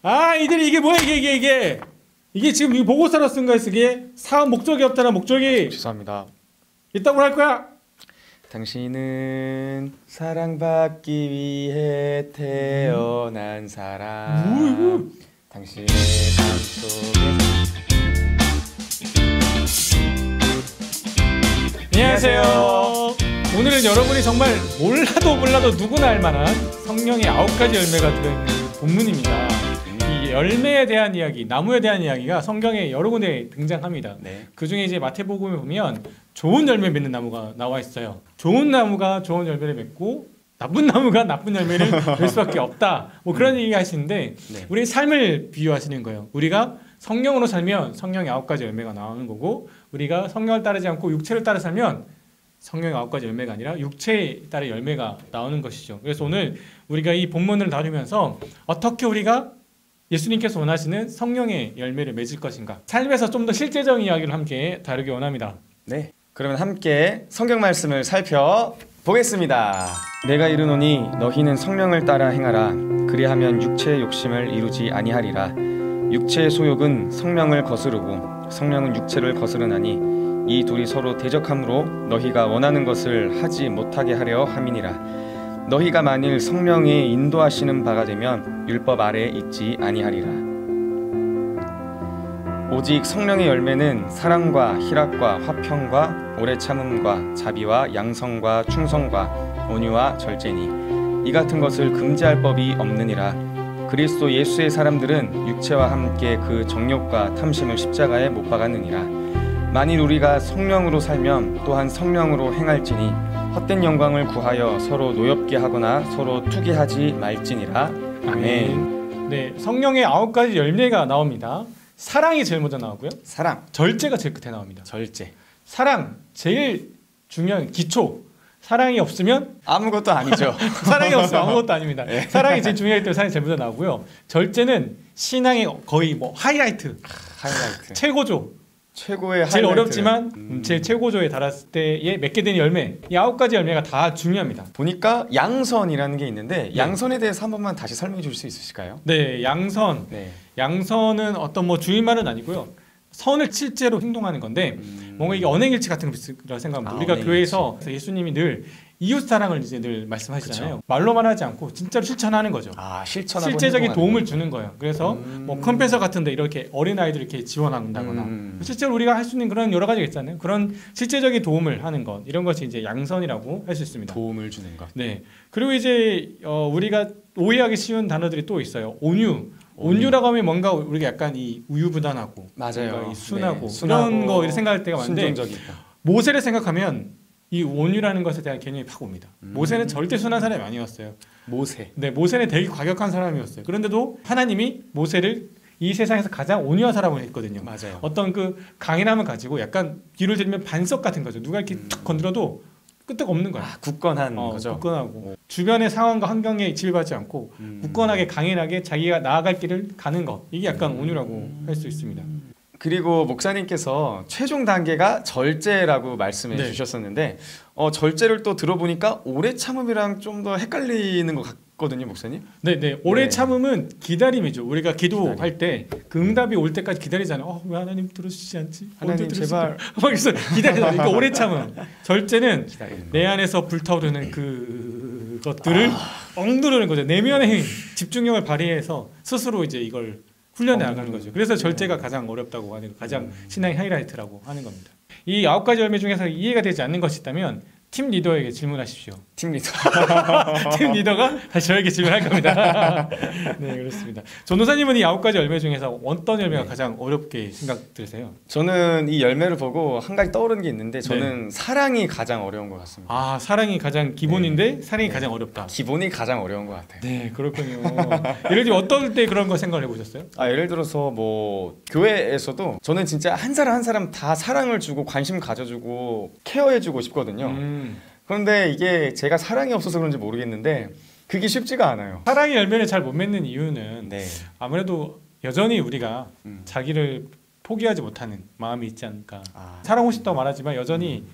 아, 이들이 이게 뭐야 이게 지금 이 보고서로 쓴 거야 이게 사업 목적이 없잖아. 목적이 죄송합니다. 있다고 할 거야. 당신은 사랑받기 위해 태어난 사람. 당신의 삶 속에. 안녕하세요. 오늘은 여러분이 정말 몰라도 누구나 알 만한 성령의 9가지 열매가 들어있는 본문입니다. 이 열매에 대한 이야기, 나무에 대한 이야기가 성경에 여러 군데 등장합니다. 네. 그 중에 이제 마태복음에 보면 좋은 열매 맺는 나무가 나와 있어요. 좋은 나무가 좋은 열매를 맺고 나쁜 나무가 나쁜 열매를 맺을 수밖에 없다. 뭐 그런 얘기 하시는데 네. 우리의 삶을 비유하시는 거예요. 우리가 성령으로 살면 성령의 9가지 열매가 나오는 거고, 우리가 성령을 따르지 않고 육체를 따라 살면 성령의 9가지 열매가 아니라 육체에 따라 열매가 나오는 것이죠. 그래서 오늘 우리가 이 본문을 다루면서 어떻게 우리가 예수님께서 원하시는 성령의 열매를 맺을 것인가, 삶에서 좀 더 실제적인 이야기를 함께 다루기 원합니다. 네. 그러면 함께 성경 말씀을 살펴보겠습니다. 내가 이르노니 너희는 성령을 따라 행하라. 그리하면 육체의 욕심을 이루지 아니하리라. 육체의 소욕은 성령을 거스르고 성령은 육체를 거스르나니 이 둘이 서로 대적함으로 너희가 원하는 것을 하지 못하게 하려 함이니라. 너희가 만일 성령의 인도하시는 바가 되면 율법 아래에 있지 아니하리라. 오직 성령의 열매는 사랑과 희락과 화평과 오래 참음과 자비와 양성과 충성과 온유와 절제니 이 같은 것을 금지할 법이 없느니라. 그리스도 예수의 사람들은 육체와 함께 그 정욕과 탐심을 십자가에 못 박았느니라. 만일 우리가 성령으로 살면 또한 성령으로 행할지니 헛된 영광을 구하여 서로 노엽게 하거나 서로 투기하지 말지니라. 아멘. 네, 성령의 9가지 열매가 나옵니다. 사랑이 제일 먼저 나오고요. 사랑, 절제가 제일 끝에 나옵니다. 절제. 사랑, 제일 중요한 기초. 사랑이 없으면 아무것도 아니죠. 사랑이 없으면 아무것도 아닙니다. 네. 사랑이 제일 중요하기 때문에 사랑이 제일 먼저 나오고요. 절제는 신앙의 거의 뭐 하이라이트, 하이라이트. 최고조. 최고의 제일 하이라이트를. 어렵지만 제일 최고조에 달았을 때에 맺게 되는 열매, 이 9가지 열매가 다 중요합니다. 보니까 양선이라는 게 있는데 양선에 대해서 한 번만 다시 설명해 줄 수 있으실까요? 네, 양선. 네. 양선은 어떤 뭐 주의말은 아니고요. 선을 실제로 행동하는 건데 뭔가 이게 언행일치 같은 거라고 생각합니다. 우리가 언행일치. 교회에서 예수님이 늘 이웃 사랑을 이제 늘 말씀하시잖아요. 그쵸. 말로만 하지 않고 진짜로 실천하는 거죠. 실천하고 실제적인 도움을 행동하는 주는 거예요. 그래서 뭐 컴패서 같은데 이렇게 어린 아이들 이렇게 지원한다거나 실제로 우리가 할 수 있는 그런 여러 가지가 있잖아요. 그런 실제적인 도움을 하는 것, 이런 것이 이제 양선이라고 할 수 있습니다. 도움을 주는 것. 네. 그리고 이제 우리가 오해하기 쉬운 단어들이 또 있어요. 온유. 온유라고 하면 뭔가 우리가 약간 이 우유부단하고 맞아요. 뭔가 이 순하고, 네, 순하고 이런 거 이렇게 생각할 때가 많은데 순종적이고. 모세를 생각하면 이 온유라는 것에 대한 개념이 확 옵니다. 모세는 절대 순한 사람이 아니었어요. 모세. 네, 모세는 되게 과격한 사람이었어요. 그런데도 하나님이 모세를 이 세상에서 가장 온유한 사람을 했거든요. 맞아요. 어떤 그 강인함을 가지고 약간 뒤를 들면 반석 같은 거죠. 누가 이렇게 툭 건드려도 끄떡 없는 거야. 굳건한 거죠. 굳건하고 주변의 상황과 환경에 지배받지 않고 굳건하게 강인하게 자기가 나아갈 길을 가는 것, 이게 약간 온유라고 할 수 있습니다. 그리고 목사님께서 최종 단계가 절제라고 말씀해 네. 주셨었는데 절제를 또 들어보니까 오래 참음이랑 좀 더 헷갈리는 것 같거든요, 목사님. 네. 오래 네. 참음은 기다림이죠. 우리가 기도할 기다림. 때 그 응답이 올 때까지 기다리잖아요. 왜 하나님 들어주시지 않지? 하나님 언제 들으실까? 제발. 막 그래서 기다리잖아요. 그러니까 오래 참음. 절제는 기다리는 내 안에서 불타오르는 그것들을 억누르는 거죠. 내면의 힘, 집중력을 발휘해서 스스로 이제 이걸 훈련해 나가는 거죠. 그래서 절제가 가장 어렵다고 하는, 가장 신앙의 하이라이트라고 하는 겁니다. 이 9가지 열매 중에서 이해가 되지 않는 것이 있다면 팀 리더에게 질문하십시오. 팀 리더. 팀 리더가 다시 저에게 질문할 겁니다. 네, 그렇습니다. 전도사님은 이 9가지 열매 중에서 어떤 열매가 가장 어렵게 생각 들으세요? 저는 이 열매를 보고 한 가지 떠오르는 게 있는데 저는 사랑이 가장 어려운 것 같습니다. 아, 사랑이 가장 기본인데 사랑이 가장 어렵다. 기본이 가장 어려운 것 같아요. 네, 그렇군요. 예를 들면 어떨 때 그런 거 생각을 해보셨어요? 예를 들어서 뭐 교회에서도 저는 진짜 한 사람 한 사람 다 사랑을 주고 관심 가져주고 케어해주고 싶거든요. 그런데 이게 제가 사랑이 없어서 그런지 모르겠는데 그게 쉽지가 않아요. 사랑의 열매를 잘 못 맺는 이유는 네. 아무래도 여전히 우리가 자기를 포기하지 못하는 마음이 있지 않을까. 아. 사랑하고 싶다고 말하지만 여전히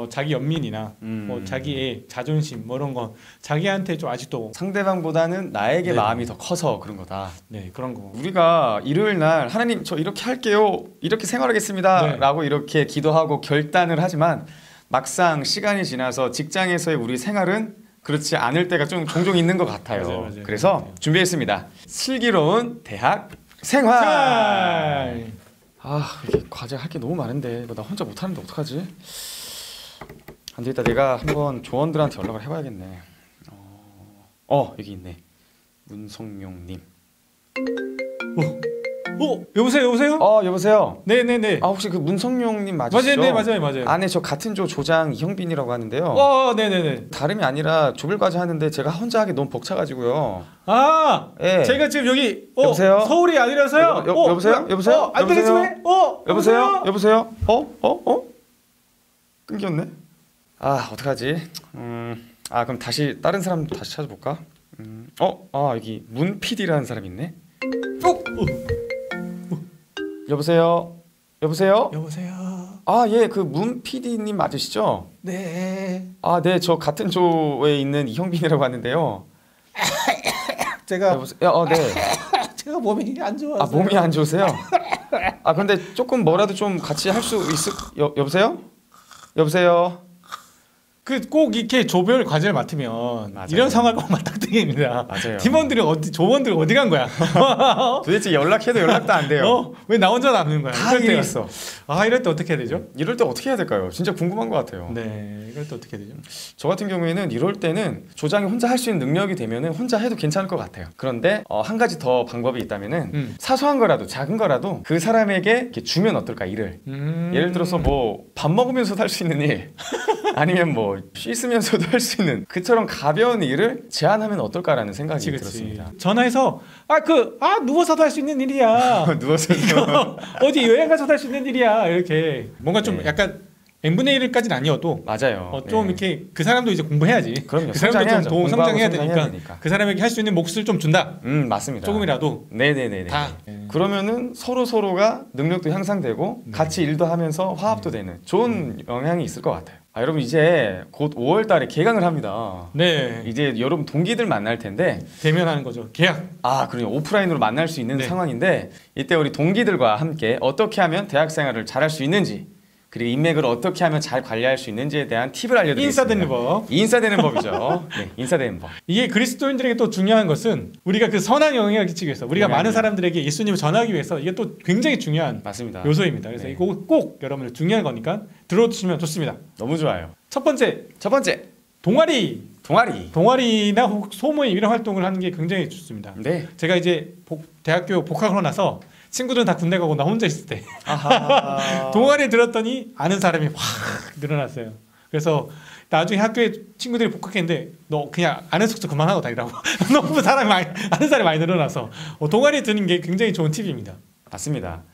자기 연민이나 뭐 자기의 자존심 뭐 이런 거 자기한테 좀 아직도 상대방보다는 나에게 네. 마음이 더 커서 그런 거다. 네 그런 거. 우리가 일요일 날 하나님 저 이렇게 할게요, 이렇게 생활하겠습니다 네. 라고 이렇게 기도하고 결단을 하지만 막상 시간이 지나서 직장에서의 우리 생활은 그렇지 않을 때가 좀 종종 있는 것 같아요. 맞아요. 그래서 맞아요. 준비했습니다. 슬기로운 대학 생활. 이렇게 과제 할 게 너무 많은데 이거 나 혼자 못하는데 어떡하지? 안 되겠다. 내가 한번 조원들한테 연락을 해봐야겠네. 여기 있네. 문성용님. 여보세요. 여보세요. 네네네. 혹시 그 문성용님 맞으시죠? 맞아요. 네 맞아요. 아네, 저 같은 조 조장 이형빈이라고 하는데요. 네네네. 다름이 아니라 조별 과제 하는데 제가 혼자 하기 너무 벅차가지고요. 예. 제가 지금 여기 여보세요? 서울이 아니라서요. 여보세요? 여보세요? 안 되겠지만 여보세요? 여보세요? 끊겼네. 어떡하지? 그럼 다시 다른 사람 다시 찾아볼까? 여기 문 PD라는 사람 있네. 여보세요? 여보세요. 예, 그 문 PD님 맞으시죠? 네. 네, 저 같은 조에 있는 이형빈이라고 하는데요. 제가 여보세요? 네. 제가 몸이 안 좋아서. 몸이 안 좋으세요? 근데 조금 뭐라도 좀 같이 할 수 여보세요? 꼭 이렇게 조별 과제를 맡으면 맞아요. 이런 상황을 꼭 맞닥뜨립니다. 맞아요. 조원들이 어디 간 거야? 도대체 연락해도 연락도 안 돼요. 왜 나 혼자 남는 거야? 다 일이 있어. 이럴 때 어떻게 해야 되죠? 이럴 때 어떻게 해야 될까요? 진짜 궁금한 것 같아요. 네, 이럴 때 어떻게 해야 되죠? 저 같은 경우에는 이럴 때는 조장이 혼자 할 수 있는 능력이 되면은 혼자 해도 괜찮을 것 같아요. 그런데 한 가지 더 방법이 있다면은 사소한 거라도 작은 거라도 그 사람에게 이렇게 주면 어떨까, 일을. 예를 들어서 뭐 밥 먹으면서도 할 수 있는 일, 아니면 뭐 씻으면서도 할 수 있는 그처럼 가벼운 일을 제안하면 어떨까라는 생각이 들었습니다. 전화해서 누워서도 할 수 있는 일이야. 누워서 어디 여행 가서도 할 수 있는 일이야. 이렇게 뭔가 좀 네. 약간 n분의 1까지는 아니어도 맞아요. 좀 이렇게 그 사람도 이제 공부해야지. 그럼요. 그 사람도 좀 성장해야 되니까. 되니까. 그 사람에게 할 수 있는 몫을 좀 준다. 맞습니다. 조금이라도. 네네네. 다. 그러면은 서로가 능력도 향상되고 같이 일도 하면서 화합도 되는 좋은 영향이 있을 것 같아요. 여러분 이제 곧 5월 달에 개강을 합니다. 네. 이제 여러분 동기들 만날 텐데 대면하는 거죠. 계약. 그럼요. 오프라인으로 만날 수 있는 네. 상황인데 이때 우리 동기들과 함께 어떻게 하면 대학 생활을 잘할 수 있는지, 그리고 인맥을 어떻게 하면 잘 관리할 수 있는지에 대한 팁을 알려드리겠습니다. 인싸되는 법. 인싸되는 법이죠. 네, 인싸되는 법. 이게 그리스도인들에게 또 중요한 것은 우리가 그 선한 영향을 끼치기 위해서 우리가 영향이요. 많은 사람들에게 예수님을 전하기 위해서 이게 또 굉장히 중요한 맞습니다. 요소입니다. 그래서 네. 이거 꼭 여러분들 중요한 거니까 들어주시면 좋습니다. 너무 좋아요. 첫 번째 첫 번째, 동아리나 소모임 이런 활동을 하는 게 굉장히 좋습니다. 네. 제가 이제 대학교 복학하고 나서 친구들은 다 군대 가고 나 혼자 있을 때 동아리에 들었더니 아는 사람이 확 늘어났어요. 그래서 나중에 학교에 친구들이 복학했는데 너 그냥 아는 숙제 그만하고 다니라고. 너무 아는 사람이 많이 늘어나서 동아리에 드는 게 굉장히 좋은 팁입니다. 맞습니다.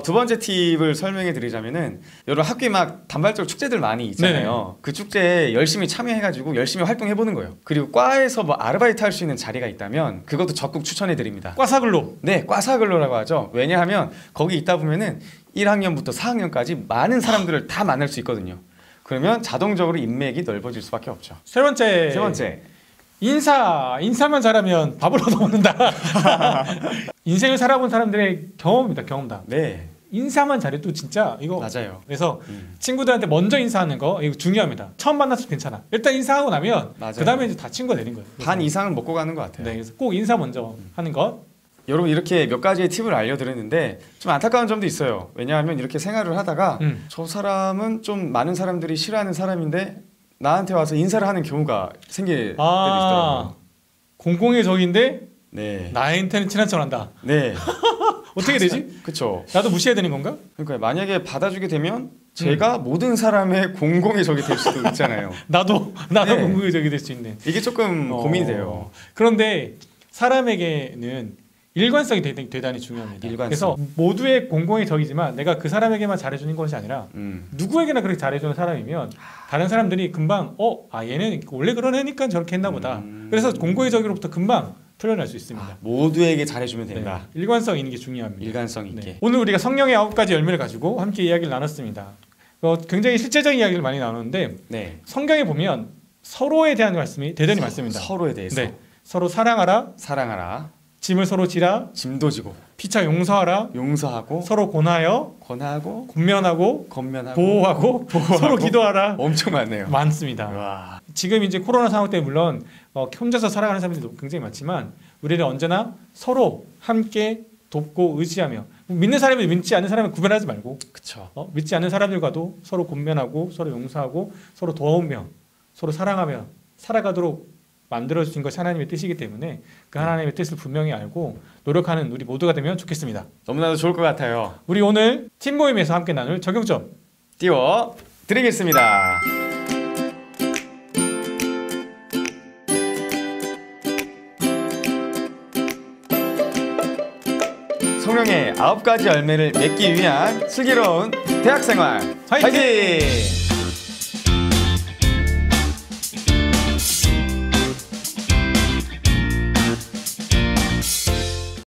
두 번째 팁을 설명해 드리자면은 여러분 학교에 막 단발적 축제들 많이 있잖아요. 그 축제에 열심히 참여해가지고 열심히 활동해 보는 거예요. 그리고 과에서 뭐 아르바이트 할 수 있는 자리가 있다면 그것도 적극 추천해 드립니다. 과사글로. 네, 과사근로라고 하죠. 왜냐하면 거기 있다 보면은 1학년부터 4학년까지 많은 사람들을 다 만날 수 있거든요. 그러면 자동적으로 인맥이 넓어질 수밖에 없죠. 세 번째. 인사만 잘하면 밥을 얻어먹는다. 인생을 살아본 사람들의 경험입니다. 경험담. 네, 인사만 잘해도 진짜 이거 맞아요. 그래서 친구들한테 먼저 인사하는 거 이거 중요합니다. 처음 만났을 때 괜찮아. 일단 인사하고 나면 맞아요. 그다음에 이제 다 친구가 되는 거예요. 반 이상은 먹고 가는 것 같아요. 네, 그래서 꼭 인사 먼저 하는 것. 여러분 이렇게 몇 가지의 팁을 알려드렸는데 좀 안타까운 점도 있어요. 왜냐하면 이렇게 생활을 하다가 저 사람은 좀 많은 사람들이 싫어하는 사람인데 나한테 와서 인사를 하는 경우가 생길 때도 있더라고요. 공공의 적인데 네. 나한테는 친한 척한다. 네. 어떻게 되지? 그렇죠. 나도 무시해야 되는 건가? 그러니까 만약에 받아주게 되면 제가 모든 사람의 공공의 적이 될 수도 있잖아요. 나도 네. 공공의 적이 될 수 있네. 이게 조금 고민이 돼요. 그런데 사람에게는 일관성이 대단히 중요합니다. 일관성. 그래서 모두의 공공의 적이지만 내가 그 사람에게만 잘해주는 것이 아니라 누구에게나 그렇게 잘해주는 사람이면 다른 사람들이 금방 얘는 원래 그런 애니까 저렇게 했나 보다. 그래서 공공의 적으로부터 금방 풀려날 수 있습니다. 모두에게 잘해주면 된다. 네, 일관성 있는 게 중요합니다. 일관성 있게. 네. 오늘 우리가 성령의 9가지 열매를 가지고 함께 이야기를 나눴습니다. 굉장히 실제적인 이야기를 많이 나누는데 네. 성경에 보면 서로에 대한 말씀이 대단히 많습니다. 서로에 대해서 네. 서로 사랑하라, 사랑하라, 짐을 서로 지라, 짐도 지고 피차 용서하라, 용서하고 서로 권하여, 권하고 권면하고, 건면하고 보호하고, 서로 기도하라. 엄청 많네요. 많습니다. 와. 지금 이제 코로나 상황 때문에 물론 혼자서 살아가는 사람들도 굉장히 많지만 우리는 언제나 서로 함께 돕고 의지하며 믿는 사람이 믿지 않는 사람을 구별하지 말고 그쵸. 믿지 않는 사람들과도 서로 권면하고 서로 용서하고 서로 도우며 서로 사랑하며 살아가도록 만들어주신 것이 하나님의 뜻이기 때문에 그 하나님의 뜻을 분명히 알고 노력하는 우리 모두가 되면 좋겠습니다. 너무나도 좋을 것 같아요. 우리 오늘 팀 모임에서 함께 나눌 적용점 띄워 드리겠습니다. 성령의 9가지 열매를 맺기 위한 슬기로운 대학생활 화이팅! 화이팅!